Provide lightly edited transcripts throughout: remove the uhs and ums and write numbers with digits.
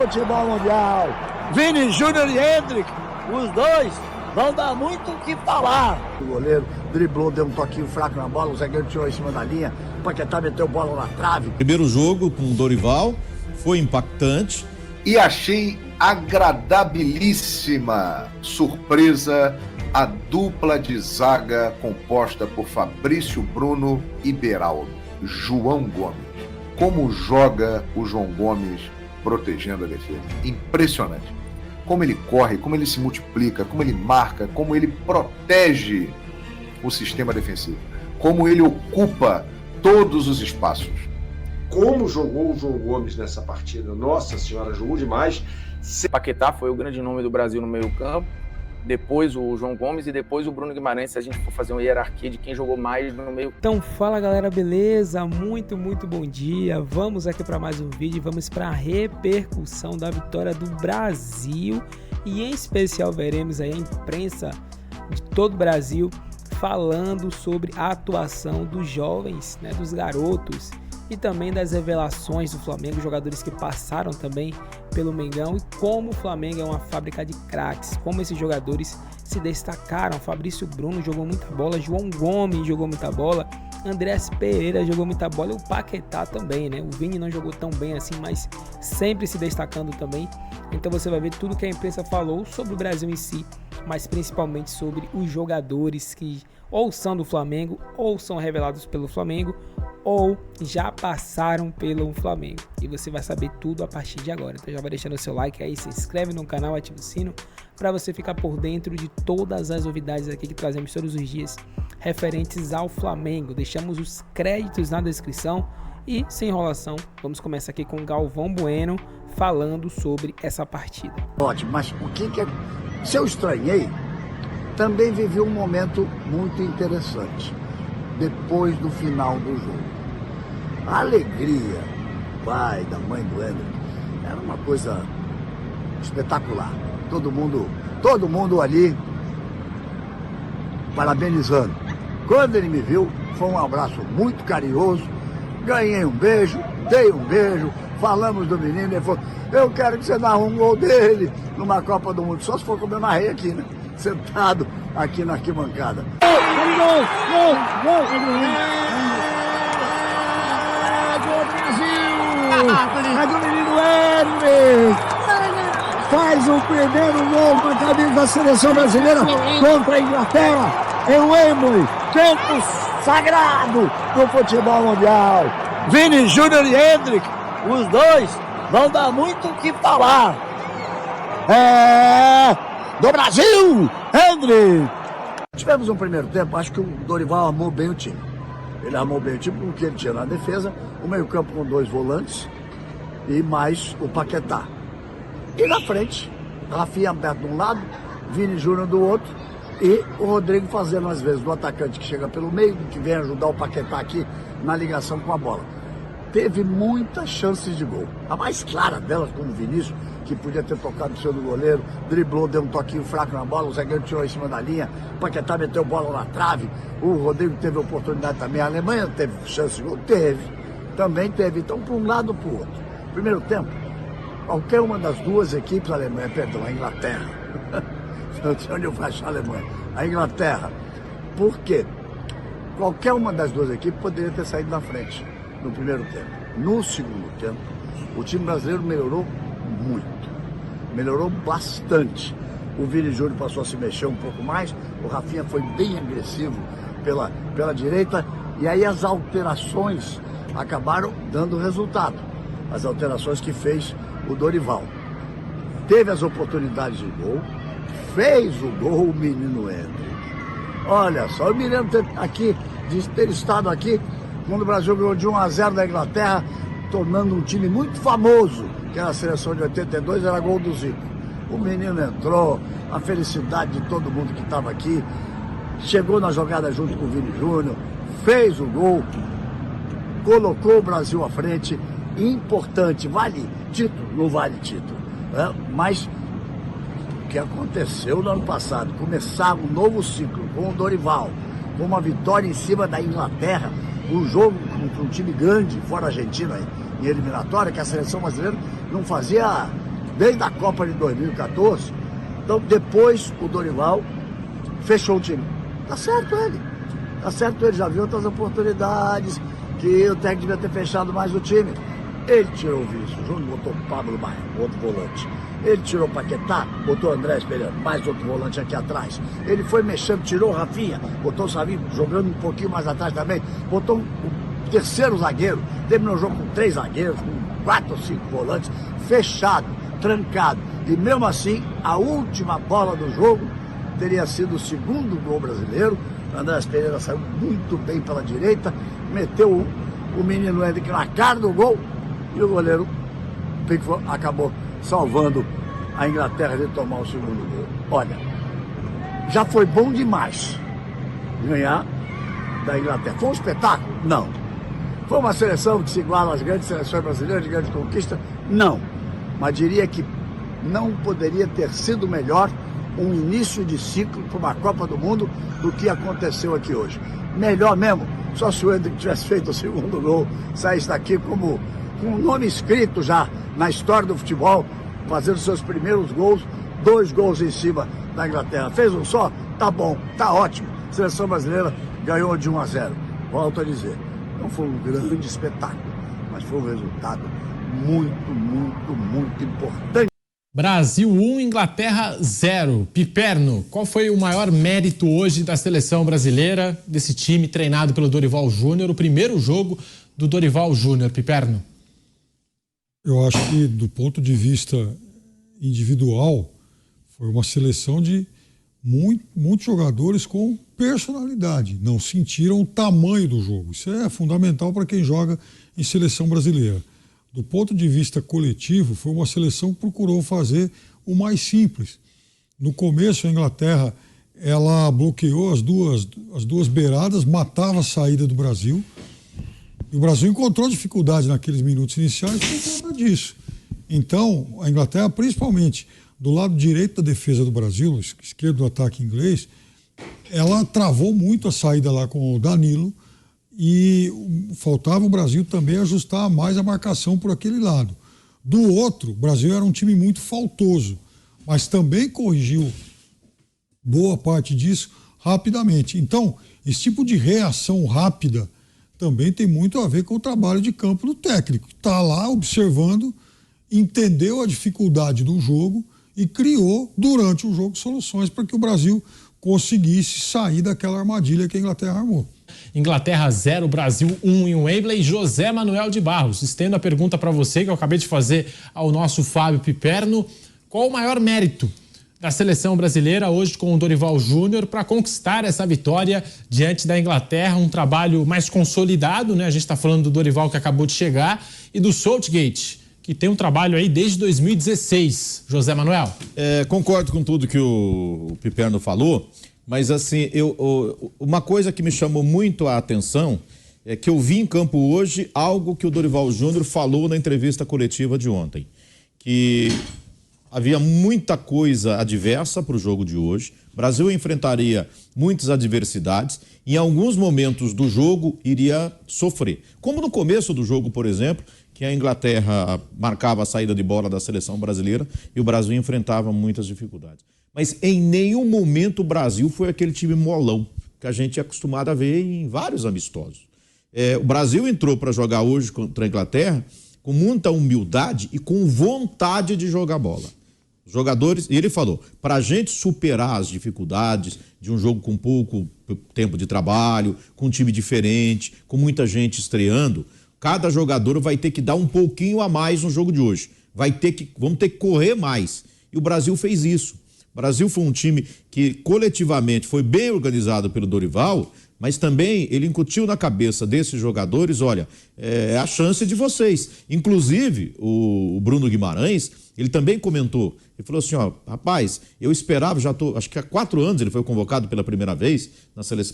Futebol mundial, Vini Júnior e Hendrick, os dois vão dar muito o que falar. O goleiro driblou, deu um toquinho fraco na bola, o zagueiro tirou em cima da linha, o Paquetá meteu bola na trave. Primeiro jogo com o Dorival foi impactante. E achei agradabilíssima surpresa a dupla de zaga composta por Fabrício Bruno e Beraldo. João Gomes. Como joga o João Gomes protegendo a defesa? Impressionante. Como ele corre, como ele se multiplica, como ele marca, como ele protege o sistema defensivo. Como ele ocupa todos os espaços. Como jogou o João Gomes nessa partida? Nossa senhora, jogou demais. Paquetá foi o grande nome do Brasil no meio campo, depois o João Gomes e depois o Bruno Guimarães, se a gente for fazer uma hierarquia de quem jogou mais no meio. Então fala galera, beleza? Muito bom dia. Vamos aqui para mais um vídeo, vamos para a repercussão da vitória do Brasil e em especial veremos aí a imprensa de todo o Brasil falando sobre a atuação dos jovens, né, dos garotos e também das revelações do Flamengo, jogadores que passaram também pelo Mengão e como o Flamengo é uma fábrica de craques, como esses jogadores se destacaram. Fabrício Bruno jogou muita bola, João Gomes jogou muita bola, Andreas Pereira jogou muita bola e o Paquetá também, né? O Vini não jogou tão bem assim, mas sempre se destacando também. Então você vai ver tudo que a imprensa falou sobre o Brasil em si, mas principalmente sobre os jogadores que ou são do Flamengo, ou são revelados pelo Flamengo, ou já passaram pelo Flamengo. E você vai saber tudo a partir de agora. Então já vai deixando o seu like aí, se inscreve no canal, ativa o sino para você ficar por dentro de todas as novidades aqui que trazemos todos os dias referentes ao Flamengo. Deixamos os créditos na descrição e sem enrolação, vamos começar aqui com o Galvão Bueno falando sobre essa partida. Ótimo, mas o que é... Se eu estranhei, também vivi um momento muito interessante depois do final do jogo. A alegria do pai, da mãe do Hendrick, era uma coisa espetacular. Todo mundo ali parabenizando. Quando ele me viu, foi um abraço muito carinhoso, ganhei um beijo, dei um beijo, falamos do menino, ele falou, eu quero que você narre um gol dele numa Copa do Mundo, só se for como eu narrei aqui, né? Sentado aqui na arquibancada. Gol! É do menino Hendrick! Faz o primeiro gol com a camisa da seleção brasileira contra a Inglaterra em Wembley, tempo sagrado do futebol mundial. Vini Júnior e Hendrick, os dois vão dar muito o que falar. Do Brasil, Hendrick. Tivemos um primeiro tempo, acho que o Dorival armou bem o time. Ele armou bem o time com o que ele tinha na defesa, o meio-campo com dois volantes e mais o Paquetá. E na frente, Rafinha aberto de um lado, Vini Júnior do outro e o Rodrigo fazendo às vezes do atacante que chega pelo meio, que vem ajudar o Paquetá aqui na ligação com a bola. Teve muitas chances de gol. A mais clara delas, como o Vinícius, que podia ter tocado no seu do goleiro, driblou, deu um toquinho fraco na bola, o zagueiro tirou em cima da linha, o Paquetá meteu bola na trave, o Rodrigo teve oportunidade também, a Alemanha teve chance de gol? Teve, também teve, então para um lado ou para o outro. Primeiro tempo, qualquer uma das duas equipes, a Inglaterra, não sei onde eu faço a Alemanha, a Inglaterra, por quê? Qualquer uma das duas equipes poderia ter saído na frente no primeiro tempo. No segundo tempo, o time brasileiro melhorou muito, melhorou bastante. O Vini Júnior passou a se mexer um pouco mais, o Rafinha foi bem agressivo pela direita, e aí as alterações acabaram dando resultado. As alterações que fez o Dorival. Teve as oportunidades de gol, fez o gol o menino Hendrick. Olha só, eu me lembro de ter estado aqui quando o Brasil ganhou de 1-0 da Inglaterra, tornando um time muito famoso, que era a seleção de 82, era gol do Zico. O menino entrou, a felicidade de todo mundo que estava aqui, chegou na jogada junto com o Vini Júnior, fez o gol, colocou o Brasil à frente, importante, vale título? Não vale título, né? Mas o que aconteceu no ano passado, começar um novo ciclo com o Dorival, com uma vitória em cima da Inglaterra, um jogo contra um time grande, fora a Argentina, em eliminatória, que a seleção brasileira não fazia desde a Copa de 2014. Então, depois, o Dorival fechou o time. Tá certo ele. Tá certo ele, já viu outras oportunidades, que o técnico devia ter fechado mais o time. Ele tirou o Vinícius Júnior, botou o Pablo Maia, outro volante. Ele tirou o Paquetá, botou o André Esperando, mais outro volante aqui atrás. Ele foi mexendo, tirou o Rafinha, botou o Savinho, jogando um pouquinho mais atrás também. Botou o terceiro zagueiro, terminou o jogo com 3 zagueiros, com 4 ou 5 volantes, fechado, trancado. E mesmo assim, a última bola do jogo teria sido o segundo gol brasileiro. André Pereira saiu muito bem pela direita, meteu o menino Henrique na cara do gol e o goleiro Pickford acabou salvando a Inglaterra de tomar o segundo gol. Olha, já foi bom demais ganhar da Inglaterra. Foi um espetáculo? Não. Foi uma seleção que se iguala às grandes seleções brasileiras de grande conquista? Não. Mas diria que não poderia ter sido melhor um início de ciclo para uma Copa do Mundo do que aconteceu aqui hoje. Melhor mesmo, só se o Hendrick tivesse feito o segundo gol, saísse daqui como com o nome escrito já na história do futebol, fazendo seus primeiros gols, 2 gols em cima da Inglaterra. Fez um só? Tá bom, tá ótimo. A seleção brasileira ganhou de 1-0. Volto a dizer, não foi um grande espetáculo, mas foi um resultado muito importante. Brasil 1, Inglaterra 0. Piperno, qual foi o maior mérito hoje da seleção brasileira, desse time treinado pelo Dorival Júnior, o primeiro jogo do Dorival Júnior, Piperno? Eu acho que, do ponto de vista individual, foi uma seleção de muitos jogadores com personalidade. Não sentiram o tamanho do jogo. Isso é fundamental para quem joga em seleção brasileira. Do ponto de vista coletivo, foi uma seleção que procurou fazer o mais simples. No começo, a Inglaterra ela bloqueou as duas beiradas, matava a saída do Brasil. E o Brasil encontrou dificuldade naqueles minutos iniciais por conta disso. Então, a Inglaterra, principalmente do lado direito da defesa do Brasil, esquerdo do ataque inglês, ela travou muito a saída lá com o Danilo, e faltava o Brasil também ajustar mais a marcação por aquele lado. Do outro, o Brasil era um time muito faltoso, mas também corrigiu boa parte disso rapidamente. Então, esse tipo de reação rápida também tem muito a ver com o trabalho de campo do técnico. Está lá observando, entendeu a dificuldade do jogo e criou, durante o jogo, soluções para que o Brasil conseguisse sair daquela armadilha que a Inglaterra armou. Inglaterra 0, Brasil 1 em Wembley. José Manuel de Barros, estendo a pergunta para você, que eu acabei de fazer ao nosso Fábio Piperno. Qual o maior mérito da seleção brasileira hoje com o Dorival Júnior para conquistar essa vitória diante da Inglaterra? Um trabalho mais consolidado, né? A gente está falando do Dorival, que acabou de chegar, e do Southgate, que tem um trabalho aí desde 2016. José Manuel. Concordo com tudo que o Piperno falou. Mas, assim, uma coisa que me chamou muito a atenção é que eu vi em campo hoje algo que o Dorival Júnior falou na entrevista coletiva de ontem, que havia muita coisa adversa para o jogo de hoje. O Brasil enfrentaria muitas adversidades. Em alguns momentos do jogo iria sofrer. Como no começo do jogo, por exemplo, que a Inglaterra marcava a saída de bola da seleção brasileira e o Brasil enfrentava muitas dificuldades. Mas em nenhum momento o Brasil foi aquele time molão que a gente é acostumado a ver em vários amistosos. O Brasil entrou para jogar hoje contra a Inglaterra com muita humildade e com vontade de jogar bola. Os jogadores, e ele falou, para a gente superar as dificuldades de um jogo com pouco tempo de trabalho, com um time diferente, com muita gente estreando, cada jogador vai ter que dar um pouquinho a mais no jogo de hoje. Vamos ter que correr mais. E o Brasil fez isso. O Brasil foi um time que coletivamente foi bem organizado pelo Dorival, mas também ele incutiu na cabeça desses jogadores, olha, é a chance de vocês. Inclusive, o Bruno Guimarães, ele também comentou, ele falou assim, ó, rapaz, eu esperava, acho que há 4 anos ele foi convocado pela primeira vez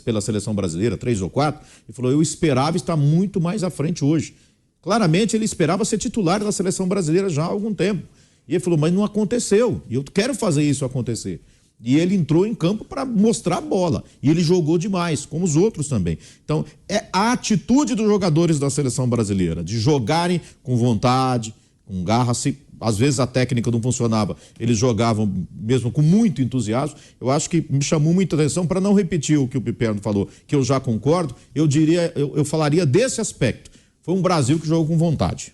pela seleção brasileira, 3 ou 4, ele falou, eu esperava estar muito mais à frente hoje. Claramente ele esperava ser titular da seleção brasileira já há algum tempo. E ele falou, mas não aconteceu, e eu quero fazer isso acontecer. E ele entrou em campo para mostrar a bola, e ele jogou demais, como os outros também. Então, é a atitude dos jogadores da seleção brasileira, de jogarem com vontade, com garra, às vezes a técnica não funcionava, eles jogavam mesmo com muito entusiasmo. Eu acho que me chamou muita atenção, para não repetir o que o Piperno falou, que eu já concordo, eu falaria desse aspecto. Foi um Brasil que jogou com vontade.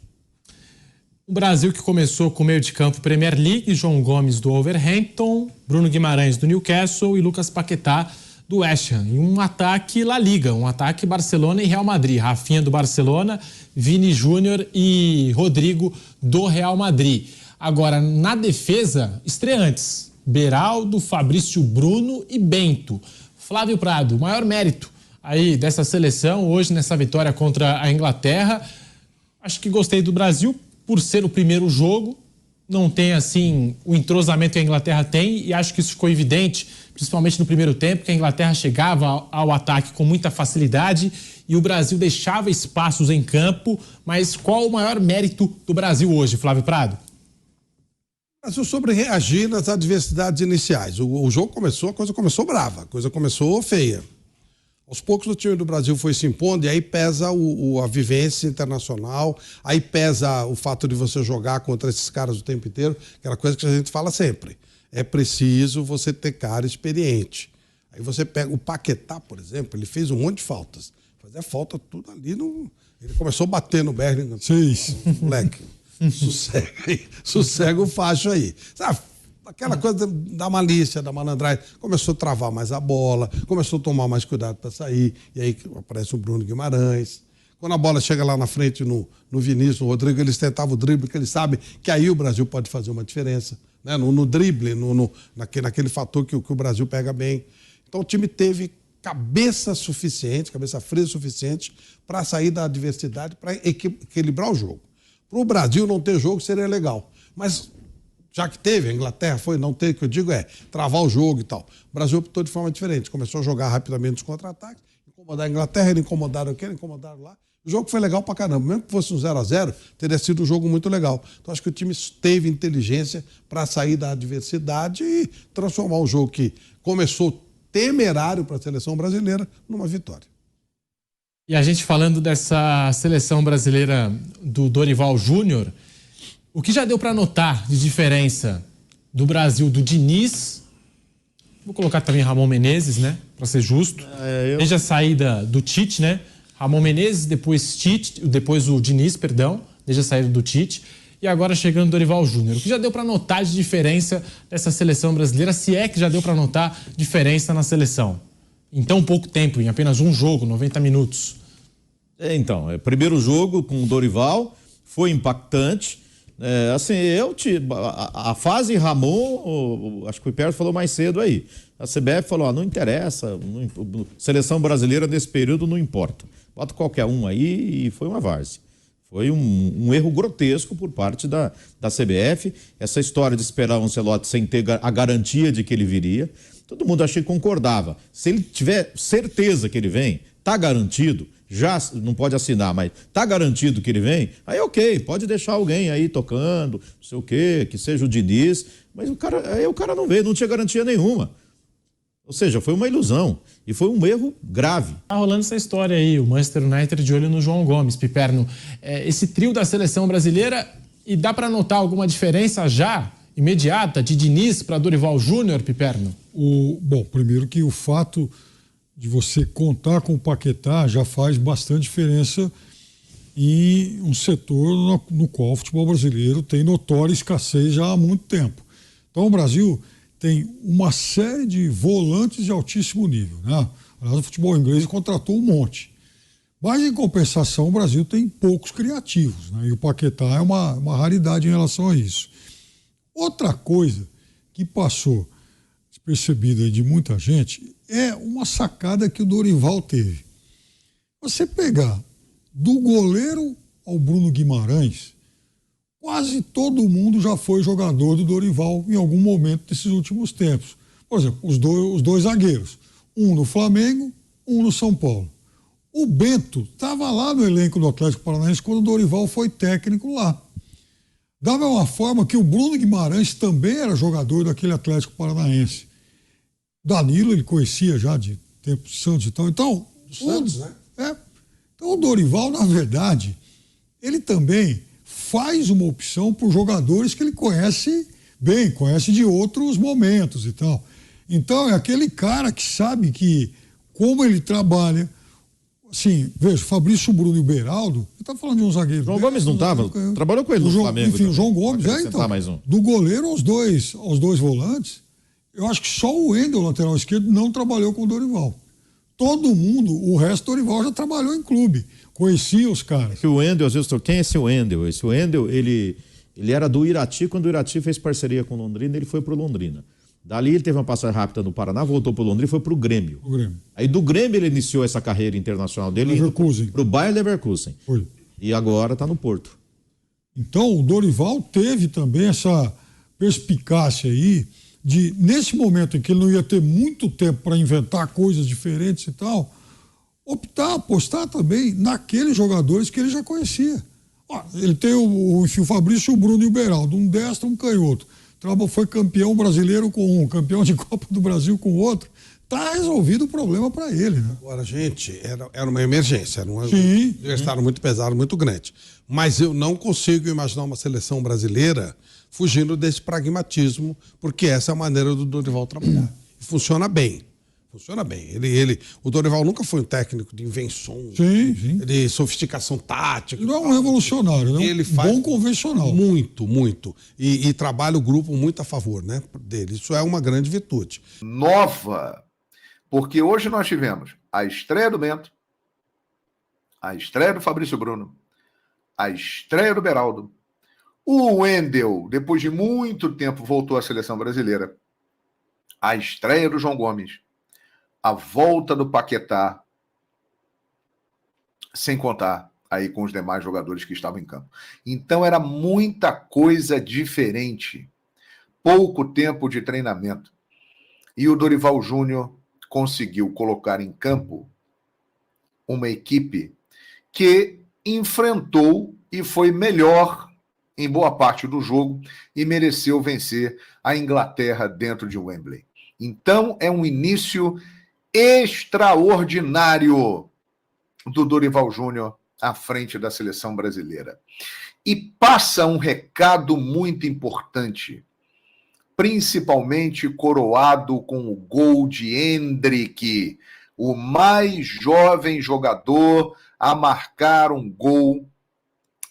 Um Brasil que começou com o meio de campo Premier League, João Gomes do Wolverhampton, Bruno Guimarães do Newcastle e Lucas Paquetá do West Ham. E um ataque La Liga, um ataque Barcelona e Real Madrid. Rafinha do Barcelona, Vini Júnior e Rodrigo do Real Madrid. Agora, na defesa, estreantes. Beraldo, Fabrício Bruno e Bento. Flávio Prado, o maior mérito aí dessa seleção, hoje nessa vitória contra a Inglaterra. Acho que gostei do Brasil por ser o primeiro jogo. Não tem, assim, o entrosamento que a Inglaterra tem, e acho que isso ficou evidente, principalmente no primeiro tempo, que a Inglaterra chegava ao ataque com muita facilidade e o Brasil deixava espaços em campo. Mas qual o maior mérito do Brasil hoje, Flávio Prado? O Brasil sobre reagir nas adversidades iniciais. O jogo começou, a coisa começou brava, a coisa começou feia. Aos poucos o time do Brasil foi se impondo, e aí pesa a vivência internacional, aí pesa o fato de você jogar contra esses caras o tempo inteiro, aquela coisa que a gente fala sempre. É preciso você ter cara experiente. Aí você pega o Paquetá, por exemplo, ele fez um monte de faltas. Fazia falta tudo ali no... Ele começou a bater no Berling. Moleque, sossega o facho aí. Sabe? Aquela coisa da malícia, da malandragem, começou a travar mais a bola, começou a tomar mais cuidado para sair, e aí aparece o Bruno Guimarães. Quando a bola chega lá na frente no Vinícius, no Rodrigo, eles tentavam o drible, porque eles sabem que aí o Brasil pode fazer uma diferença, né? No drible, naquele fator que o Brasil pega bem. Então o time teve cabeça fria suficiente para sair da adversidade, para equilibrar o jogo. Para o Brasil não ter jogo seria legal, mas... já que teve, a Inglaterra foi, não ter, o que eu digo é travar o jogo e tal. O Brasil optou de forma diferente, começou a jogar rapidamente os contra-ataques, incomodar a Inglaterra, eles incomodaram aqui, incomodaram lá. O jogo foi legal pra caramba, mesmo que fosse um 0-0, teria sido um jogo muito legal. Então acho que o time teve inteligência para sair da adversidade e transformar um jogo que começou temerário para a seleção brasileira numa vitória. E a gente falando dessa seleção brasileira do Dorival Júnior, o que já deu para notar de diferença do Brasil do Diniz, vou colocar também Ramon Menezes, né, para ser justo, desde a saída do Tite, né, Ramon Menezes, depois o Diniz, desde a saída do Tite, e agora chegando o Dorival Júnior. O que já deu para notar de diferença dessa seleção brasileira, se é que já deu para notar diferença na seleção? Em tão pouco tempo, em apenas um jogo, 90 minutos. Então, primeiro jogo com o Dorival, foi impactante. A fase Ramon, acho que o Piperno falou mais cedo aí. A CBF falou: não interessa, seleção brasileira nesse período não importa. Bota qualquer um aí, e foi uma várzea. Foi um erro grotesco por parte da CBF. Essa história de esperar o Ancelotti sem ter a garantia de que ele viria. Todo mundo achei que concordava. Se ele tiver certeza que ele vem, tá garantido. Já não pode assinar, mas tá garantido que ele vem, aí ok, pode deixar alguém aí tocando, não sei o quê, que seja o Diniz, mas o cara não veio, não tinha garantia nenhuma. Ou seja, foi uma ilusão e foi um erro grave. Tá rolando essa história aí, o Manchester United de olho no João Gomes, Piperno. Esse trio da seleção brasileira, e dá para notar alguma diferença já, imediata, de Diniz para Dorival Júnior, Piperno? Bom, primeiro que o fato de você contar com o Paquetá já faz bastante diferença em um setor no qual o futebol brasileiro tem notória escassez já há muito tempo. Então o Brasil tem uma série de volantes de altíssimo nível, né? Aliás, o futebol inglês contratou um monte. Mas, em compensação, o Brasil tem poucos criativos, né? E o Paquetá é uma raridade em relação a isso. Outra coisa que passou despercebida de muita gente é uma sacada que o Dorival teve. Você pegar do goleiro ao Bruno Guimarães, quase todo mundo já foi jogador do Dorival em algum momento desses últimos tempos. Por exemplo, os dois zagueiros, um no Flamengo, um no São Paulo. O Bento estava lá no elenco do Atlético Paranaense quando o Dorival foi técnico lá. Da mesma forma que o Bruno Guimarães também era jogador daquele Atlético Paranaense. Danilo ele conhecia já de tempo de Santos e tal. Então, Santos, né? Então o Dorival, na verdade, ele também faz uma opção por jogadores que ele conhece bem, conhece de outros momentos e tal. Então é aquele cara que sabe que, como ele trabalha, assim, veja, Fabrício Bruno e o Beraldo, eu tava falando de um zagueiro. João Gomes não estava, trabalhou com ele no Flamengo. Enfim, o João também. Gomes, então, Mais um. do goleiro aos dois volantes, eu acho que só o Wendel, lateral esquerdo, não trabalhou com o Dorival. Todo mundo, o resto do Dorival já trabalhou em clube, conhecia os caras. Que o Wendel, às vezes, quem é esse Wendel? Esse Wendel, ele era do Irati, quando o Irati fez parceria com o Londrina, ele foi pro Londrina. Dali ele teve uma passagem rápida no Paraná, voltou pro Londrina e foi pro Grêmio. Aí do Grêmio ele iniciou essa carreira internacional dele indo pro Bayer Leverkusen. Foi. E agora tá no Porto. Então o Dorival teve também essa perspicácia aí de, nesse momento em que ele não ia ter muito tempo para inventar coisas diferentes e tal, apostar também naqueles jogadores que ele já conhecia. Ele tem o Fabrício, o Bruno e o Beraldo, um destro, um canhoto. Foi campeão brasileiro com um, campeão de Copa do Brasil com outro. Tá resolvido o problema para ele, né? Agora, gente, era uma emergência, era um Sim. adversário muito pesado, muito grande. Mas eu não consigo imaginar uma seleção brasileira fugindo desse pragmatismo, porque essa é a maneira do Dorival trabalhar. E funciona bem. Funciona bem. O Dorival nunca foi um técnico de invenções, de sofisticação tática. Ele não é um revolucionário, né? Ele faz bom convencional. Muito, muito. E trabalha o grupo muito a favor, né, dele. Isso é uma grande virtude. Nova, porque hoje nós tivemos a estreia do Bento, a estreia do Fabrício Bruno, a estreia do Beraldo, o Wendel, depois de muito tempo, voltou à seleção brasileira, a estreia do João Gomes, a volta do Paquetá, sem contar aí com os demais jogadores que estavam em campo. Então era muita coisa diferente, pouco tempo de treinamento. E o Dorival Júnior conseguiu colocar em campo uma equipe que enfrentou e foi melhor em boa parte do jogo e mereceu vencer a Inglaterra dentro de Wembley. Então é um início extraordinário do Dorival Júnior à frente da seleção brasileira. E passa um recado muito importante, principalmente coroado com o gol de Endrick, o mais jovem jogador a marcar um gol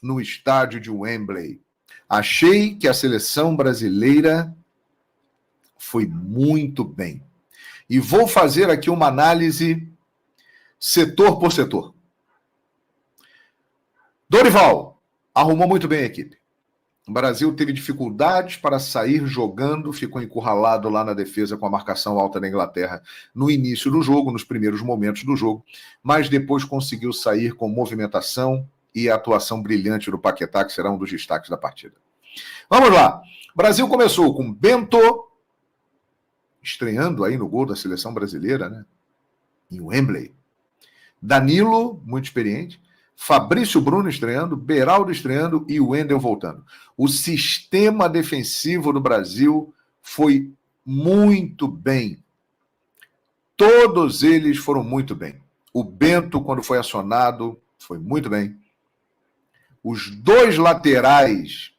no estádio de Wembley. Achei que a seleção brasileira foi muito bem. E vou fazer aqui uma análise setor por setor. Dorival arrumou muito bem a equipe. O Brasil teve dificuldades para sair jogando, ficou encurralado lá na defesa com a marcação alta da Inglaterra no início do jogo, nos primeiros momentos do jogo, mas depois conseguiu sair com movimentação e a atuação brilhante do Paquetá, que será um dos destaques da partida. Vamos lá. O Brasil começou com Bento, estreando aí no gol da seleção brasileira, né? Em Wembley. Danilo, muito experiente. Fabrício Bruno estreando, Beraldo estreando e o Wendel voltando. O sistema defensivo do Brasil foi muito bem. Todos eles foram muito bem. O Bento, quando foi acionado, foi muito bem. Os dois laterais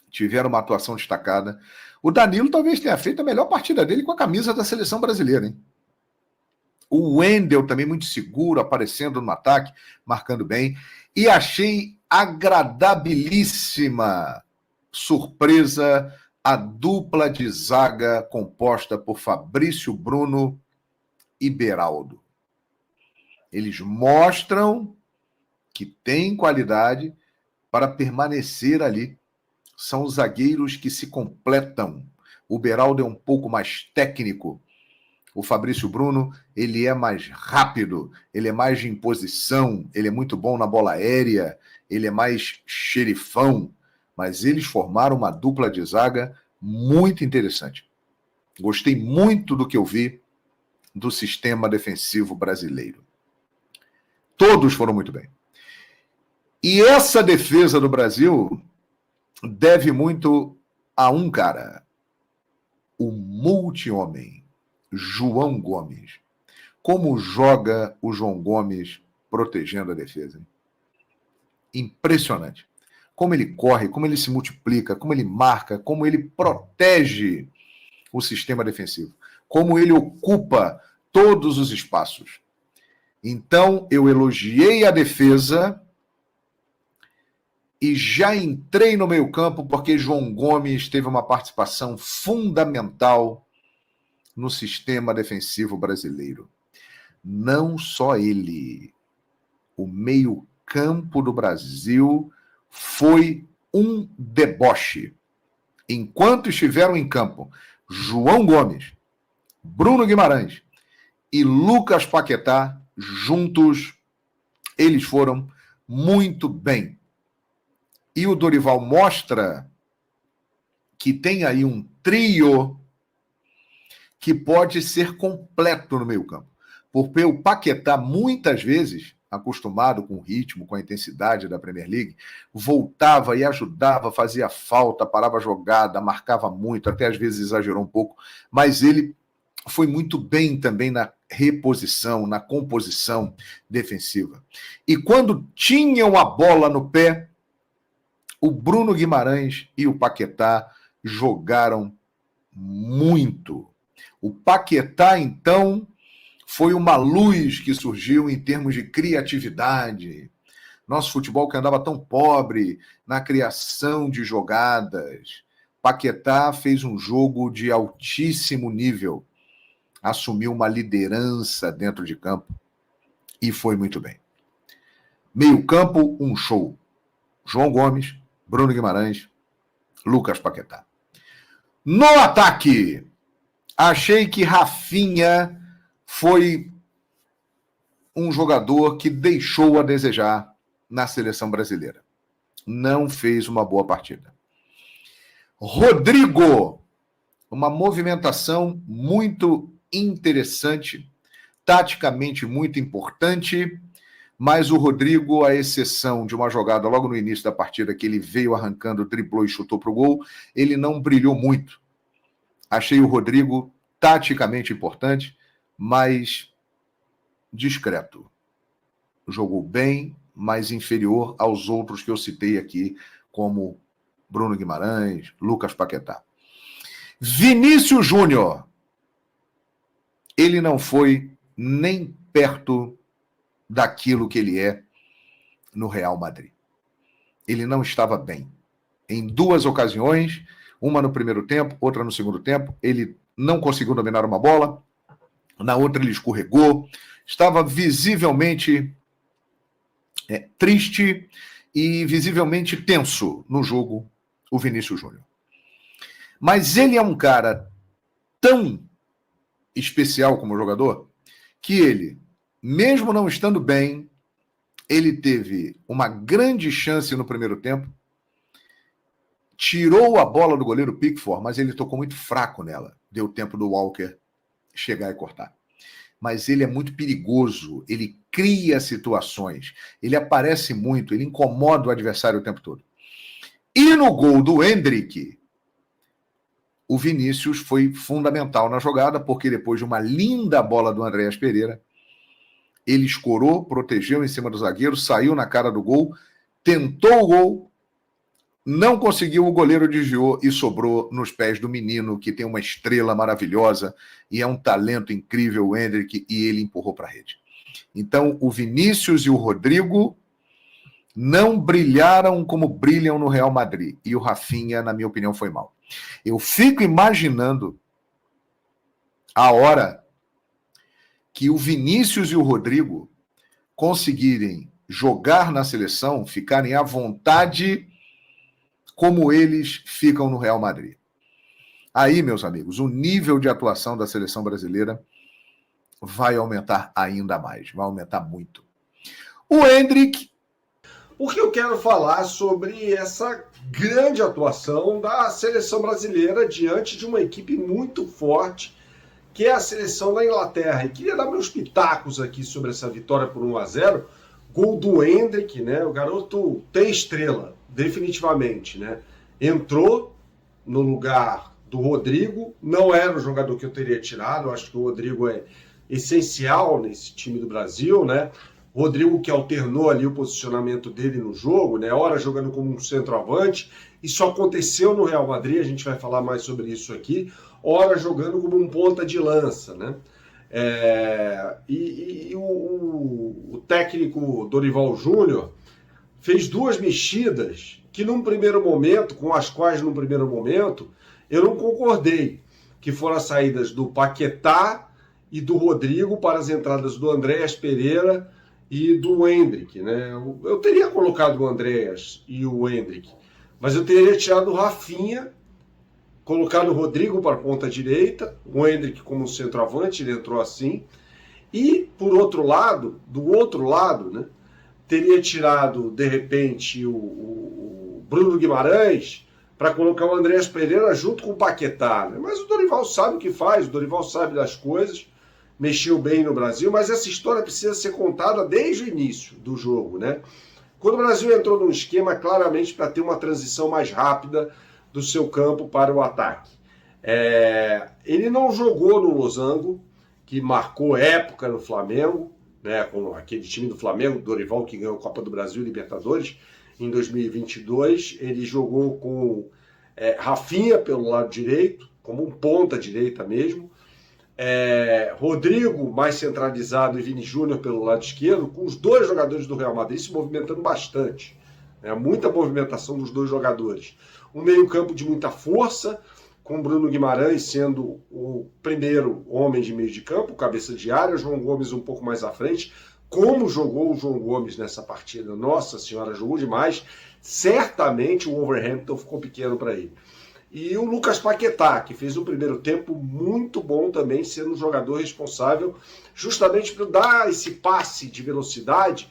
tiveram uma atuação destacada. O Danilo talvez tenha feito a melhor partida dele com a camisa da seleção brasileira, hein? O Wendel também muito seguro, aparecendo no ataque, marcando bem. E achei agradabilíssima surpresa a dupla de zaga composta por Fabrício Bruno e Beraldo. Eles mostram que têm qualidade para permanecer ali. São os zagueiros que se completam. O Beraldo é um pouco mais técnico. O Fabrício Bruno, ele é mais rápido, ele é mais de imposição, ele é muito bom na bola aérea, ele é mais xerifão, mas eles formaram uma dupla de zaga muito interessante. Gostei muito do que eu vi do sistema defensivo brasileiro. Todos foram muito bem. E essa defesa do Brasil deve muito a um cara, o multi-homem, João Gomes. Como joga o João Gomes protegendo a defesa? Hein? Impressionante. como ele corre, como ele se multiplica, como ele marca, como ele protege o sistema defensivo, como ele ocupa todos os espaços. Então, eu elogiei a defesa e já entrei no meio-campo porque João Gomes teve uma participação fundamental no sistema defensivo brasileiro. Não só ele. O meio-campo do Brasil foi um deboche. Enquanto estiveram em campo João Gomes, Bruno Guimarães e Lucas Paquetá, juntos, eles foram muito bem. E o Dorival mostra que tem aí um trio que pode ser completo no meio-campo. Porque o Paquetá, muitas vezes, acostumado com o ritmo, com a intensidade da Premier League, voltava e ajudava, fazia falta, parava a jogada, marcava muito, até às vezes exagerou um pouco, mas ele foi muito bem também na reposição, na composição defensiva. E quando tinham a bola no pé, o Bruno Guimarães e o Paquetá jogaram muito. O Paquetá, então, foi uma luz que surgiu em termos de criatividade. Nosso futebol que andava tão pobre na criação de jogadas. Paquetá fez um jogo de altíssimo nível. Assumiu uma liderança dentro de campo e foi muito bem. Meio-campo, um show. João Gomes, Bruno Guimarães, Lucas Paquetá. No ataque, achei que Rafinha foi um jogador que deixou a desejar na seleção brasileira. Não fez uma boa partida. Rodrigo, uma movimentação muito interessante, taticamente muito importante, mas o Rodrigo, à exceção de uma jogada logo no início da partida, que ele veio arrancando, driblou e chutou para o gol, ele não brilhou muito. Achei o Rodrigo taticamente importante, mas discreto. Jogou bem, mas inferior aos outros que eu citei aqui, como Bruno Guimarães, Lucas Paquetá. Vinícius Júnior, ele não foi nem perto daquilo que ele é no Real Madrid. Ele não estava bem. Em duas ocasiões, uma no primeiro tempo, outra no segundo tempo, ele não conseguiu dominar uma bola, na outra ele escorregou, estava visivelmente triste e visivelmente tenso no jogo, o Vinícius Júnior. Mas ele é um cara tão especial como jogador, que ele, mesmo não estando bem, ele teve uma grande chance no primeiro tempo, tirou a bola do goleiro Pickford, mas ele tocou muito fraco nela. Deu tempo do Walker chegar e cortar. Mas ele é muito perigoso, ele cria situações, ele aparece muito, ele incomoda o adversário o tempo todo. E no gol do Endrick, o Vinícius foi fundamental na jogada, porque depois de uma linda bola do Andréas Pereira, ele escorou, protegeu em cima do zagueiro, saiu na cara do gol, tentou o gol, não conseguiu, o goleiro desviou e sobrou nos pés do menino, que tem uma estrela maravilhosa e é um talento incrível, o Endrick, e ele empurrou para a rede. Então, o Vinícius e o Rodrigo não brilharam como brilham no Real Madrid. E o Rafinha, na minha opinião, foi mal. Eu fico imaginando a hora que o Vinícius e o Rodrigo conseguirem jogar na seleção, ficarem à vontade como eles ficam no Real Madrid. Aí, meus amigos, o nível de atuação da seleção brasileira vai aumentar ainda mais, vai aumentar muito. O Endrick... Porque eu quero falar sobre essa grande atuação da seleção brasileira diante de uma equipe muito forte, que é a seleção da Inglaterra. E queria dar meus pitacos aqui sobre essa vitória por 1-0. Gol do Endrick, né? O garoto tem estrela, definitivamente, né? Entrou no lugar do Rodrigo, não era o jogador que eu teria tirado, eu acho que o Rodrigo é essencial nesse time do Brasil, né? Rodrigo que alternou ali o posicionamento dele no jogo, né? Ora jogando como um centroavante. Isso aconteceu no Real Madrid, a gente vai falar mais sobre isso aqui. Ora jogando como um ponta de lança, né? O técnico Dorival Júnior fez duas mexidas que num primeiro momento, com as quais num primeiro momento eu não concordei, que foram as saídas do Paquetá e do Rodrigo para as entradas do Andréas Pereira e do Endrick, né? Eu teria colocado o Andréas e o Endrick, mas eu teria tirado o Rafinha, colocado o Rodrigo para a ponta direita, o Endrick como centroavante, ele entrou assim, e por outro lado, do outro lado, né, teria tirado de repente o Bruno Guimarães para colocar o Andréas Pereira junto com o Paquetá, né? Mas o Dorival sabe o que faz, o Dorival sabe das coisas, mexeu bem no Brasil, mas essa história precisa ser contada desde o início do jogo, né? Quando o Brasil entrou num esquema claramente para ter uma transição mais rápida do seu campo para o ataque. Ele não jogou no Losango, que marcou época no Flamengo, né, com aquele time do Flamengo, Dorival, que ganhou a Copa do Brasil e Libertadores em 2022. Ele jogou com Rafinha pelo lado direito, como um ponta direita mesmo, Rodrigo mais centralizado e Vini Júnior pelo lado esquerdo, com os dois jogadores do Real Madrid se movimentando bastante, né, muita movimentação dos dois jogadores. Um meio-campo de muita força, com Bruno Guimarães sendo o primeiro homem de meio de campo, cabeça de área, João Gomes um pouco mais à frente. Como jogou o João Gomes nessa partida? Nossa Senhora, jogou demais. Certamente o Wolverhampton ficou pequeno para ele. E o Lucas Paquetá, que fez um primeiro tempo muito bom também, sendo um jogador responsável justamente por dar esse passe de velocidade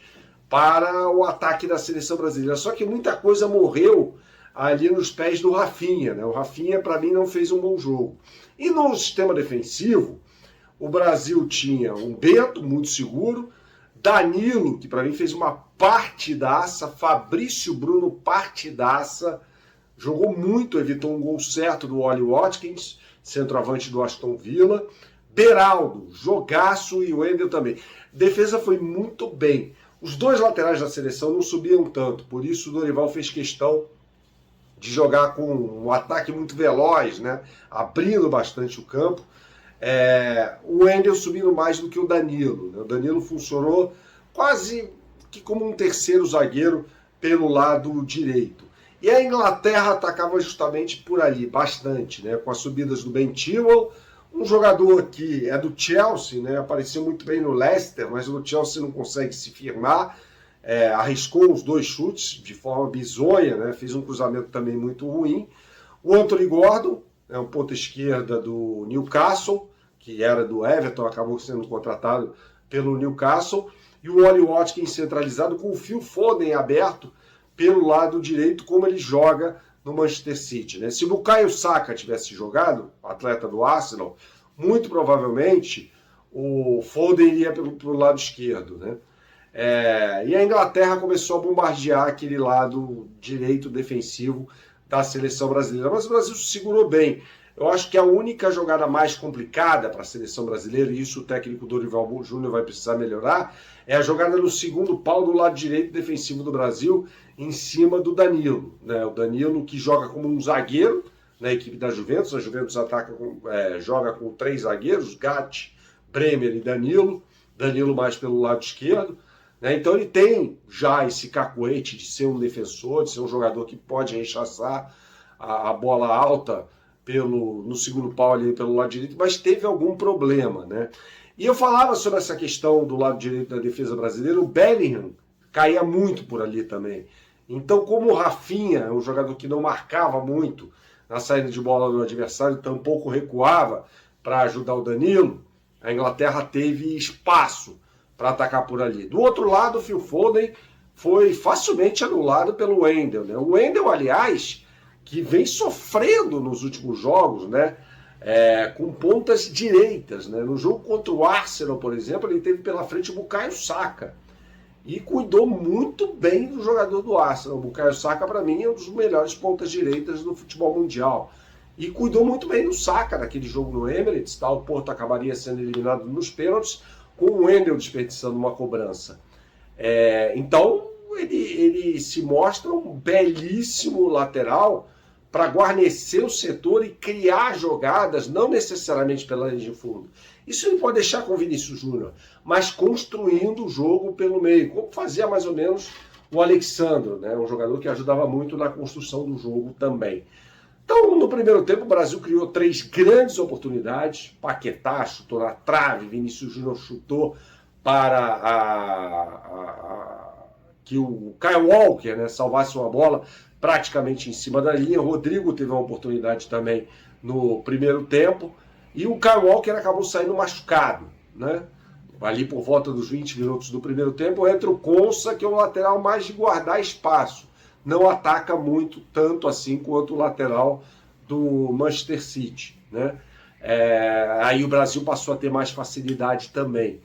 para o ataque da seleção brasileira. Só que muita coisa morreu ali nos pés do Rafinha, né? O Rafinha, para mim, não fez um bom jogo. E no sistema defensivo, o Brasil tinha um Bento, muito seguro, Danilo, que para mim fez uma partidaça, Fabrício Bruno, partidaça, jogou muito, evitou um gol certo do Oli Watkins, centroavante do Aston Villa, Beraldo, jogaço, e o Wendel também. Defesa foi muito bem. Os dois laterais da seleção não subiam tanto, por isso o Dorival fez questão de jogar com um ataque muito veloz, né? Abrindo bastante o campo. O Wendel subindo mais do que o Danilo, né? O Danilo funcionou quase que como um terceiro zagueiro pelo lado direito. E a Inglaterra atacava justamente por ali, bastante, né? Com as subidas do Ben Chilwell, um jogador que é do Chelsea, né? Apareceu muito bem no Leicester, mas no Chelsea não consegue se firmar. Arriscou os dois chutes de forma bizonha, né? Fez um cruzamento também muito ruim. O Anthony Gordon, um ponta esquerda do Newcastle, que era do Everton, acabou sendo contratado pelo Newcastle, e o Oli Watkins centralizado com o Phil Foden aberto pelo lado direito, como ele joga no Manchester City, né? Se o Bukayo Saka tivesse jogado, atleta do Arsenal, muito provavelmente o Foden iria pelo lado esquerdo, né? E a Inglaterra começou a bombardear aquele lado direito defensivo da seleção brasileira. Mas o Brasil se segurou bem. Eu acho que a única jogada mais complicada para a seleção brasileira, e isso o técnico Dorival Júnior vai precisar melhorar, é a jogada no segundo pau do lado direito defensivo do Brasil, em cima do Danilo, né? O Danilo que joga como um zagueiro na equipe da Juventus. A Juventus joga com 3 zagueiros, Gatti, Bremer e Danilo. Danilo mais pelo lado esquerdo. Então ele tem já esse cacuete de ser um defensor, de ser um jogador que pode rechaçar a bola alta no segundo pau ali pelo lado direito, mas teve algum problema, né? E eu falava sobre essa questão do lado direito da defesa brasileira, o Bellingham caía muito por ali também. Então, como o Rafinha é um jogador que não marcava muito na saída de bola do adversário, tampouco recuava para ajudar o Danilo, a Inglaterra teve espaço para atacar por ali. Do outro lado, o Phil Foden foi facilmente anulado pelo Wendel, né? O Wendel, aliás, que vem sofrendo nos últimos jogos, né? Com pontas direitas, né? No jogo contra o Arsenal, por exemplo, ele teve pela frente o Bukayo Saka e cuidou muito bem do jogador do Arsenal. O Bukayo Saka, para mim, é um dos melhores pontas direitas do futebol mundial. E cuidou muito bem do Saka naquele jogo no Emirates, tá? O Porto acabaria sendo eliminado nos pênaltis, com o Wendel desperdiçando uma cobrança. Então, ele se mostra um belíssimo lateral para guarnecer o setor e criar jogadas, não necessariamente pela linha de fundo. Isso ele pode deixar com o Vinícius Júnior, mas construindo o jogo pelo meio, como fazia mais ou menos o Alexandro, né? Um jogador que ajudava muito na construção do jogo também. Então, no primeiro tempo, o Brasil criou 3 grandes oportunidades. Paquetá chutou na trave, Vinícius Júnior chutou para que o Kyle Walker, né, salvasse uma bola praticamente em cima da linha. O Rodrigo teve uma oportunidade também no primeiro tempo. E o Kyle Walker acabou saindo machucado, né? Ali por volta dos 20 minutos do primeiro tempo, entra o Konsa, que é o lateral mais de guardar espaço. Não ataca muito, tanto assim quanto o lateral do Manchester City, né? Aí o Brasil passou a ter mais facilidade também.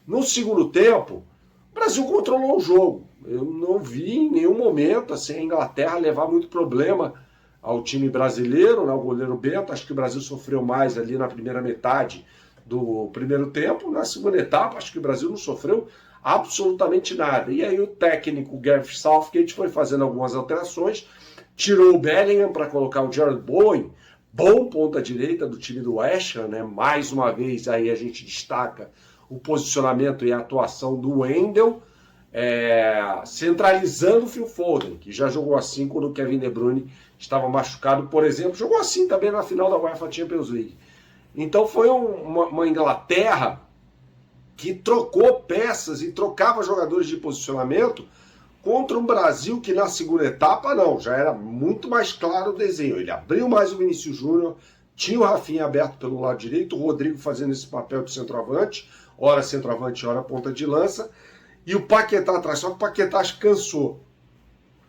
No segundo tempo, o Brasil controlou o jogo. Eu não vi em nenhum momento assim, a Inglaterra levar muito problema ao time brasileiro, né? O goleiro Bento. Acho que o Brasil sofreu mais ali na primeira metade do primeiro tempo. Na segunda etapa, acho que o Brasil não sofreu absolutamente nada. E aí o técnico Gareth Southgate foi fazendo algumas alterações, tirou o Bellingham para colocar o Jarrod Bowen, bom ponta-direita do time do West Ham, né? Mais uma vez aí a gente destaca o posicionamento e a atuação do Wendel, centralizando o Phil Foden, que já jogou assim quando o Kevin De Bruyne estava machucado, por exemplo, jogou assim também na final da UEFA Champions League. Então foi uma Inglaterra que trocou peças e trocava jogadores de posicionamento contra um Brasil que na segunda etapa não, já era muito mais claro o desenho. Ele abriu mais o Vinícius Júnior, tinha o Rafinha aberto pelo lado direito, o Rodrigo fazendo esse papel de centroavante, ora centroavante, ora ponta de lança, e o Paquetá atrás, só que o Paquetá acho que cansou.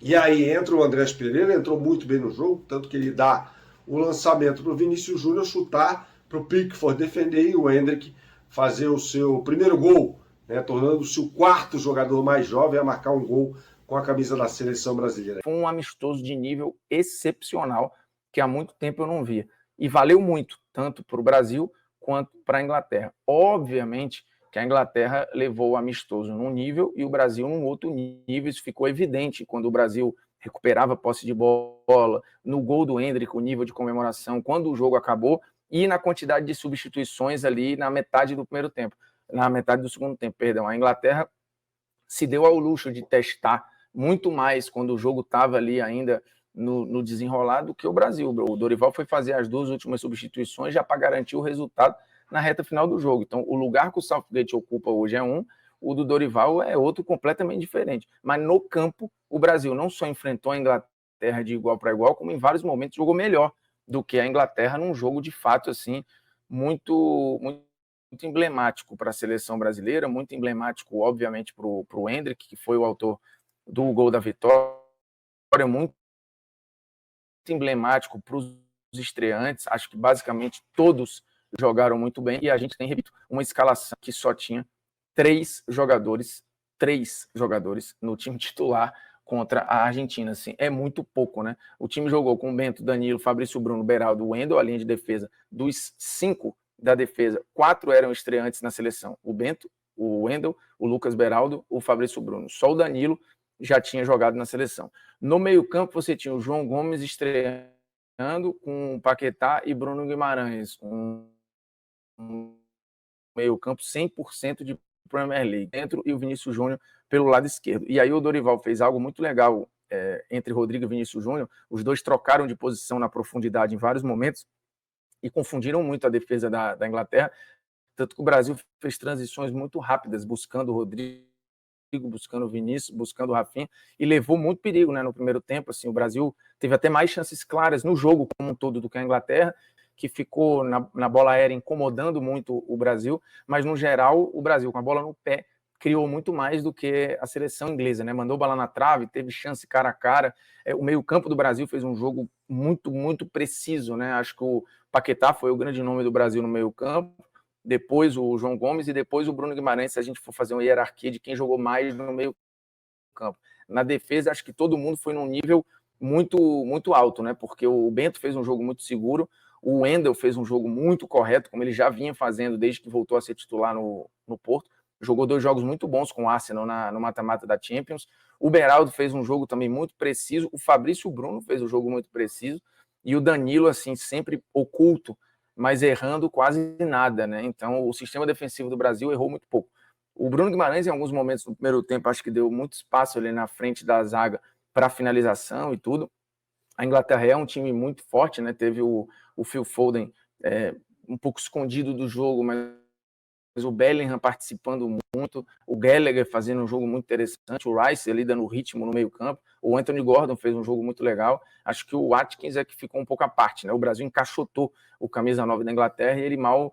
E aí entra o Andrés Pereira, entrou muito bem no jogo, tanto que ele dá o lançamento para o Vinícius Júnior chutar, para o Pickford defender e o Endrick fazer o seu primeiro gol, né, tornando-se o 4º jogador mais jovem a marcar um gol com a camisa da seleção brasileira. Foi um amistoso de nível excepcional que há muito tempo eu não via. E valeu muito, tanto para o Brasil quanto para a Inglaterra. Obviamente que a Inglaterra levou o amistoso num nível e o Brasil num outro nível. Isso ficou evidente quando o Brasil recuperava a posse de bola, no gol do Endrick, o nível de comemoração, quando o jogo acabou, e na quantidade de substituições ali na metade do primeiro tempo, na metade do segundo tempo, perdão. A Inglaterra se deu ao luxo de testar muito mais quando o jogo estava ali ainda no desenrolar do que o Brasil. O Dorival foi fazer as 2 últimas substituições já para garantir o resultado na reta final do jogo. Então, o lugar que o Southgate ocupa hoje é um, o do Dorival é outro completamente diferente. Mas no campo, o Brasil não só enfrentou a Inglaterra de igual para igual, como em vários momentos jogou melhor do que a Inglaterra num jogo de fato assim muito emblemático para a seleção brasileira, muito emblemático, obviamente, para o Endrick, que foi o autor do gol da vitória, muito emblemático para os estreantes. Acho que basicamente todos jogaram muito bem e a gente tem, repito, uma escalação que só tinha 3 jogadores no time titular contra a Argentina. Assim, é muito pouco, né? O time jogou com Bento, Danilo, Fabrício Bruno, Beraldo, Wendel, a linha de defesa. Dos 5 da defesa, 4 eram estreantes na seleção. O Bento, o Wendel, o Lucas Beraldo, o Fabrício Bruno. Só o Danilo já tinha jogado na seleção. No meio-campo, você tinha o João Gomes estreando com Paquetá e Bruno Guimarães. Um meio-campo 100% de Premier League dentro e o Vinícius Júnior pelo lado esquerdo. E aí o Dorival fez algo muito legal entre Rodrigo e Vinícius Júnior. Os dois trocaram de posição na profundidade em vários momentos e confundiram muito a defesa da Inglaterra, tanto que o Brasil fez transições muito rápidas, buscando o Rodrigo, buscando o Vinícius, buscando o Rafinha, e levou muito perigo, né, no primeiro tempo. Assim, o Brasil teve até mais chances claras no jogo como um todo do que a Inglaterra, que ficou na bola aérea incomodando muito o Brasil, mas no geral o Brasil com a bola no pé criou muito mais do que a seleção inglesa, né? Mandou bola na trave, teve chance cara a cara. O meio-campo do Brasil fez um jogo muito preciso, né? Acho que o Paquetá foi o grande nome do Brasil no meio-campo, depois o João Gomes e depois o Bruno Guimarães, se a gente for fazer uma hierarquia de quem jogou mais no meio-campo. Na defesa, acho que todo mundo foi num nível muito alto, né? Porque o Bento fez um jogo muito seguro, o Wendel fez um jogo muito correto, como ele já vinha fazendo desde que voltou a ser titular no Porto. jogou 2 jogos muito bons com o Arsenal no mata-mata da Champions. O Beraldo fez um jogo também muito preciso, o Fabrício Bruno fez um jogo muito preciso, e o Danilo, assim, sempre oculto, mas errando quase nada, né? Então, o sistema defensivo do Brasil errou muito pouco. O Bruno Guimarães, em alguns momentos no primeiro tempo, acho que deu muito espaço ali na frente da zaga para finalização e tudo. A Inglaterra é um time muito forte, né? Teve o Phil Foden um pouco escondido do jogo, mas o Bellingham participando muito, o Gallagher fazendo um jogo muito interessante, o Rice ali dando ritmo no meio campo, o Anthony Gordon fez um jogo muito legal. Acho que o Watkins é que ficou um pouco à parte, né? O Brasil encaixotou o camisa 9 da Inglaterra e ele mal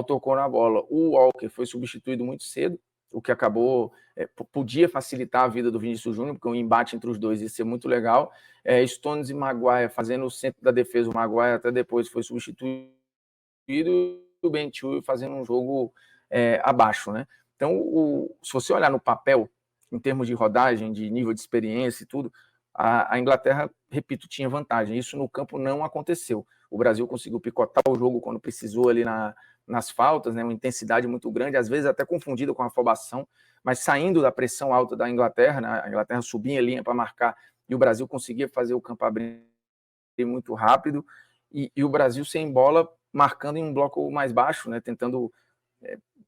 tocou na bola. O Walker foi substituído muito cedo, o que acabou, podia facilitar a vida do Vinícius Júnior, porque o embate entre os dois ia ser muito legal. Stones e Maguire fazendo o centro da defesa, o Maguire até depois foi substituído, e o Ben Chilwell fazendo um jogo abaixo, né? Então, se você olhar no papel, em termos de rodagem, de nível de experiência e tudo, a Inglaterra, repito, tinha vantagem. Isso no campo não aconteceu. O Brasil conseguiu picotar o jogo quando precisou ali nas faltas, né? Uma intensidade muito grande, às vezes até confundida com a afobação, mas saindo da pressão alta da Inglaterra, né? A Inglaterra subia a linha para marcar e o Brasil conseguia fazer o campo abrir muito rápido, e o Brasil sem bola, marcando em um bloco mais baixo, né? Tentando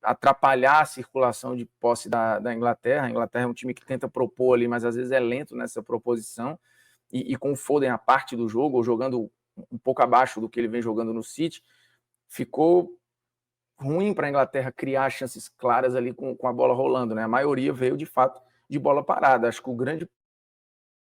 atrapalhar a circulação de posse da Inglaterra. A Inglaterra é um time que tenta propor ali, mas às vezes é lento nessa proposição, e com o Foden a parte do jogo, ou jogando um pouco abaixo do que ele vem jogando no City, ficou ruim para a Inglaterra criar chances claras ali com a bola rolando, né? A maioria veio, de fato, de bola parada. Acho que o grande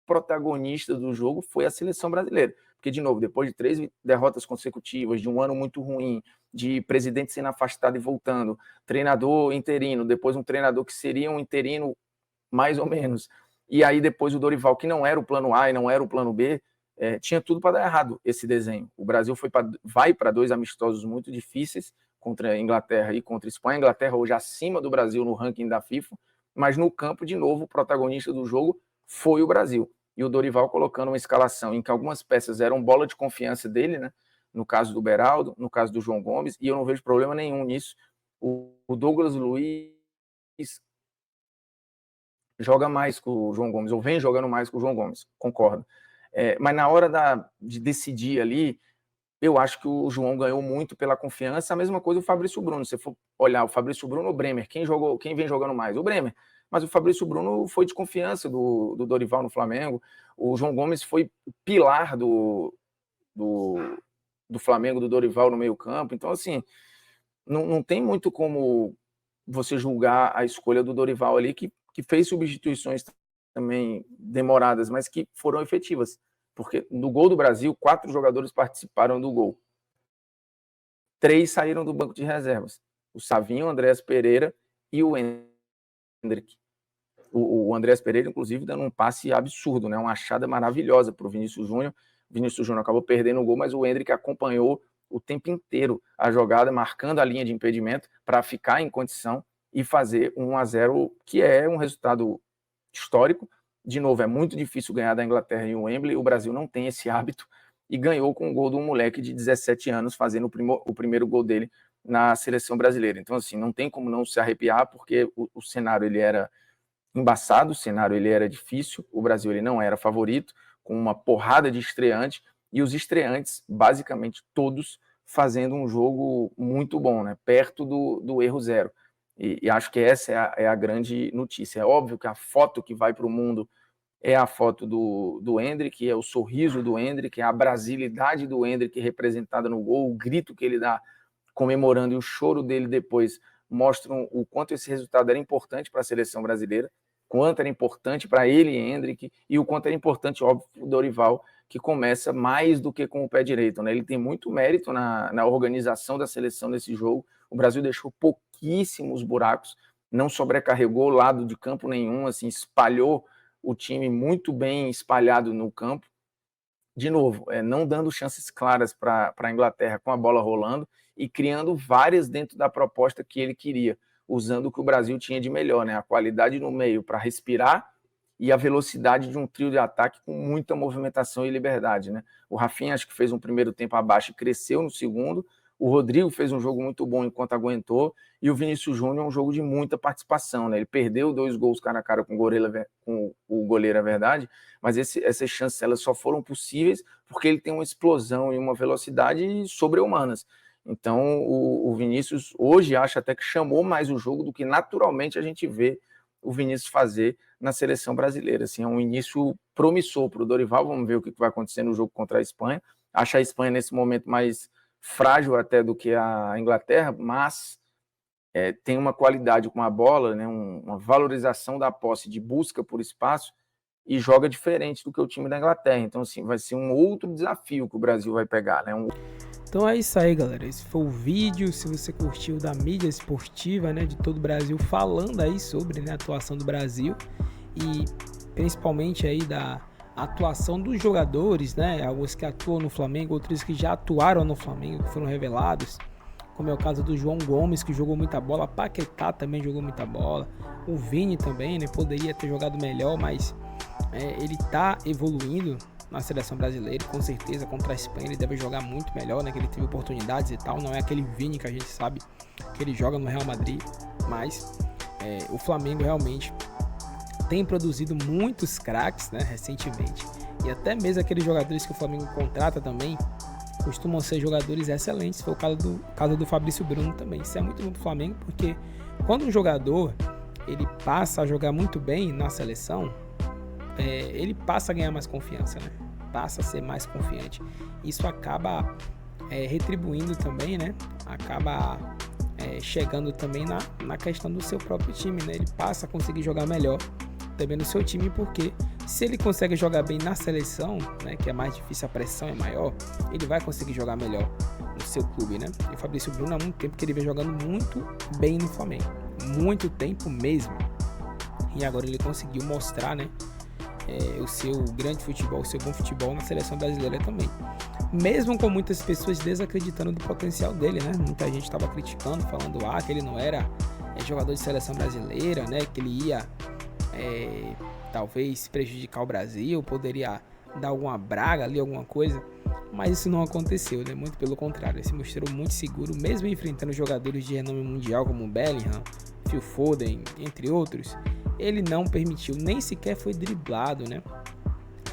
protagonista do jogo foi a seleção brasileira, porque, de novo, depois de 3 derrotas consecutivas, de um ano muito ruim, de presidente sendo afastado e voltando, treinador interino, depois um treinador que seria um interino mais ou menos, e aí depois o Dorival, que não era o plano A e não era o plano B, tinha tudo para dar errado esse desenho. O Brasil vai para 2 amistosos muito difíceis, contra a Inglaterra e contra a Espanha. A Inglaterra hoje acima do Brasil no ranking da FIFA, mas no campo, de novo, o protagonista do jogo foi o Brasil. E o Dorival colocando uma escalação em que algumas peças eram bola de confiança dele, né? No caso do Beraldo, no caso do João Gomes, e eu não vejo problema nenhum nisso. O Douglas Luiz joga mais com o João Gomes, ou vem jogando mais com o João Gomes, concordo. Mas na hora de decidir ali, eu acho que o João ganhou muito pela confiança. A mesma coisa o Fabrício Bruno. Se você for olhar o Fabrício Bruno ou o Bremer, quem vem jogando mais? O Bremer. Mas o Fabrício Bruno foi de confiança do Dorival no Flamengo. O João Gomes foi pilar do Flamengo, do Dorival no meio campo. Então, assim, não tem muito como você julgar a escolha do Dorival ali, que fez substituições também demoradas, mas que foram efetivas. Porque no gol do Brasil, 4 jogadores participaram do gol. 3 saíram do banco de reservas. O Savinho, o Andréas Pereira e o Endrick. O Andréas Pereira, inclusive, dando um passe absurdo, né? Uma achada maravilhosa para o Vinícius Júnior. O Vinícius Júnior acabou perdendo o gol, mas o Endrick acompanhou o tempo inteiro a jogada, marcando a linha de impedimento para ficar em condição e fazer 1-0, que é um resultado histórico. De novo, é muito difícil ganhar da Inglaterra em Wembley. O Brasil não tem esse hábito e ganhou com o gol de um moleque de 17 anos fazendo o primeiro gol dele na seleção brasileira. Então, assim, não tem como não se arrepiar, porque o cenário ele era embaçado, o cenário ele era difícil, o Brasil ele não era favorito, com uma porrada de estreantes, e os estreantes, basicamente todos, fazendo um jogo muito bom, né? Perto do erro zero. E acho que essa é a grande notícia. É óbvio que a foto que vai para o mundo é a foto do Endrick, é o sorriso do Endrick, é a brasilidade do Endrick representada no gol, o grito que ele dá comemorando e o choro dele depois mostram o quanto esse resultado era importante para a seleção brasileira, quanto era importante para ele, Endrick, e o quanto era importante, óbvio, o Dorival, que começa mais do que com o pé direito, né? Ele tem muito mérito na organização da seleção nesse jogo. O Brasil deixou pouquíssimos buracos, não sobrecarregou o lado de campo nenhum, assim, espalhou o time muito bem espalhado no campo. De novo, não dando chances claras para a Inglaterra com a bola rolando e criando várias dentro da proposta que ele queria, usando o que o Brasil tinha de melhor, né? A qualidade no meio para respirar e a velocidade de um trio de ataque com muita movimentação e liberdade, né? O Rafinha acho que fez um primeiro tempo abaixo e cresceu no segundo. O Rodrigo fez um jogo muito bom enquanto aguentou, e o Vinícius Júnior é um jogo de muita participação, né? Ele perdeu 2 gols cara a cara com o goleiro, é verdade, mas essas chances elas só foram possíveis porque ele tem uma explosão e uma velocidade sobre-humanas. Então, o Vinícius hoje acho até que chamou mais o jogo do que naturalmente a gente vê o Vinícius fazer na seleção brasileira. Assim, é um início promissor para o Dorival. Vamos ver o que vai acontecer no jogo contra a Espanha. Acho a Espanha nesse momento mais frágil até do que a Inglaterra, mas tem uma qualidade com a bola, né, uma valorização da posse, de busca por espaço, e joga diferente do que o time da Inglaterra. Então, assim, vai ser um outro desafio que o Brasil vai pegar, né? Então é isso aí, galera. Esse foi o vídeo. Se você curtiu da mídia esportiva, né, de todo o Brasil, falando aí sobre, né, a atuação do Brasil e principalmente aí da atuação dos jogadores, né, alguns que atuam no Flamengo, outros que já atuaram no Flamengo, que foram revelados, como é o caso do João Gomes, que jogou muita bola, Paquetá também jogou muita bola, o Vini também, né, poderia ter jogado melhor, mas ele tá evoluindo na seleção brasileira, com certeza. Contra a Espanha ele deve jogar muito melhor, né, que ele teve oportunidades e tal, não é aquele Vini que a gente sabe que ele joga no Real Madrid, mas o Flamengo realmente tem produzido muitos craques, né, recentemente, e até mesmo aqueles jogadores que o Flamengo contrata também costumam ser jogadores excelentes. Foi o caso do Fabrício Bruno também. Isso é muito bom pro Flamengo, porque quando um jogador ele passa a jogar muito bem na seleção, ele passa a ganhar mais confiança, né? Passa a ser mais confiante. Isso acaba retribuindo também, né? Acaba chegando também na questão do seu próprio time, né? Ele passa a conseguir jogar melhor também no seu time, porque se ele consegue jogar bem na seleção, né, que é mais difícil, a pressão é maior, ele vai conseguir jogar melhor no seu clube, né? E o Fabrício Bruno há muito tempo que ele vem jogando muito bem no Flamengo, muito tempo mesmo, e agora ele conseguiu mostrar, né, o seu grande futebol, o seu bom futebol na seleção brasileira também, mesmo com muitas pessoas desacreditando do potencial dele, né? Muita gente estava criticando, falando que ele não era jogador de seleção brasileira, né, que ele ia talvez prejudicar o Brasil, poderia dar alguma braga ali, alguma coisa, mas isso não aconteceu, né? Muito pelo contrário, ele se mostrou muito seguro, mesmo enfrentando jogadores de renome mundial como Bellingham, Phil Foden, entre outros. Ele não permitiu, nem sequer foi driblado, né?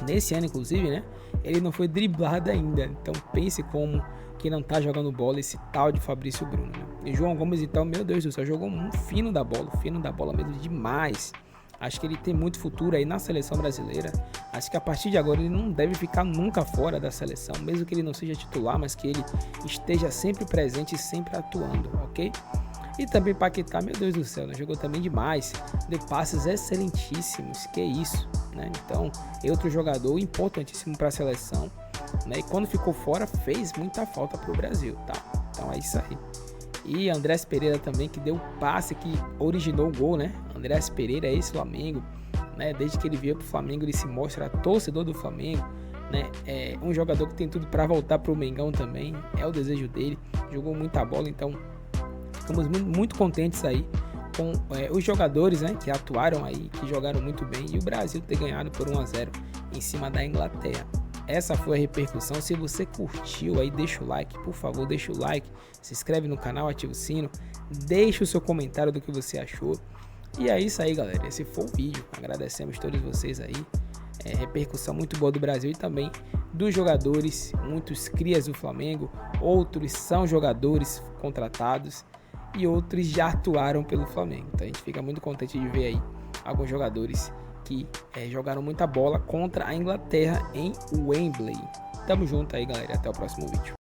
Nesse ano, inclusive, né, ele não foi driblado ainda. Então pense como que não tá jogando bola esse tal de Fabrício Bruno, né? E João Gomes, então, meu Deus do céu, jogou um fino da bola mesmo, demais. Acho que ele tem muito futuro aí na seleção brasileira. Acho que a partir de agora ele não deve ficar nunca fora da seleção, mesmo que ele não seja titular, mas que ele esteja sempre presente e sempre atuando, ok? E também Paquetá, meu Deus do céu, né? Jogou também demais, deu passes excelentíssimos, que isso, né? Então, é outro jogador importantíssimo para a seleção, né? E quando ficou fora, fez muita falta para o Brasil, tá? Então é isso aí. E Andrés Pereira também, que deu o passe que originou o gol, né? Andrés Pereira é esse Flamengo, né? Desde que ele veio pro Flamengo, ele se mostra torcedor do Flamengo, né? É um jogador que tem tudo para voltar pro Mengão também, é o desejo dele, jogou muita bola, então ficamos muito contentes aí com os jogadores, né, que atuaram aí, que jogaram muito bem, e o Brasil ter ganhado por 1-0 em cima da Inglaterra. Essa foi a repercussão. Se você curtiu aí, deixa o like, por favor, deixa o like, se inscreve no canal, ativa o sino, deixa o seu comentário do que você achou. E é isso aí, galera, esse foi o vídeo. Agradecemos todos vocês aí. Repercussão muito boa do Brasil e também dos jogadores, muitos crias do Flamengo, outros são jogadores contratados e outros já atuaram pelo Flamengo. Então a gente fica muito contente de ver aí alguns jogadores que jogaram muita bola contra a Inglaterra em Wembley. Tamo junto aí, galera, até o próximo vídeo.